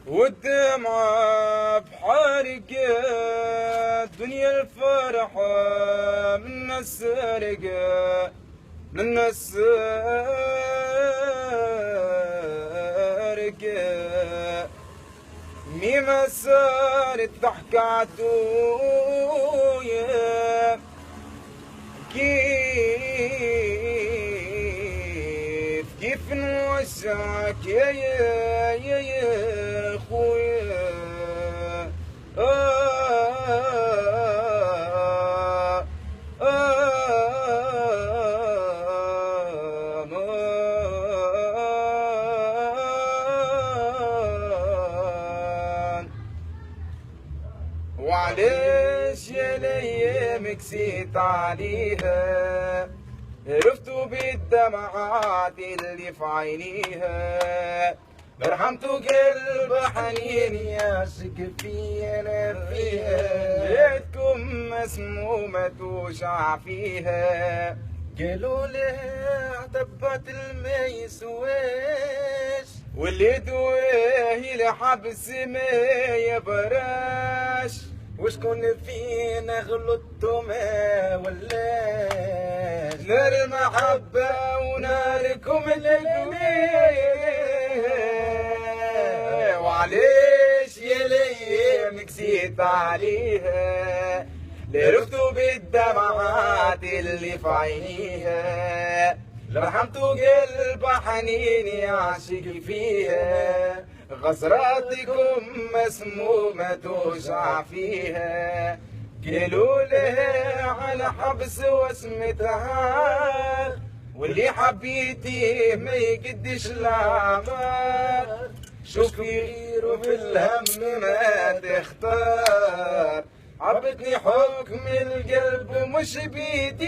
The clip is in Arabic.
والدمعة بحارقة دنيا الفرحة من السرقة من السرقة ميما صارت ضحكة عدوية كيف نوسعك يا خويا وعليش يا ليام كسيت عليها عرفتوا بالدمعات اللي في عينيها رحمتوا قلب حنين يعشق فينا فيها بيتكم مسمومة توجع فيها قالوا لها اعتبت الما يسواش واللي دواه لحبس ما يبراش وشكون فينا غلطتوا ما ولاش نار المحبة وناركم القوية وعليش يا ليام كسيت عليها لرفتوا بالدمعات اللي في عينيها رحمتوا قلب حنين يعشق فيها غزراتكم مسمومة توجع فيها قالوا لها على حبس واسمتها واللي حبيتيه ما يقدش العمار شوفي غيره في الهم ما تختار عبتني حكم القلب مش بيديه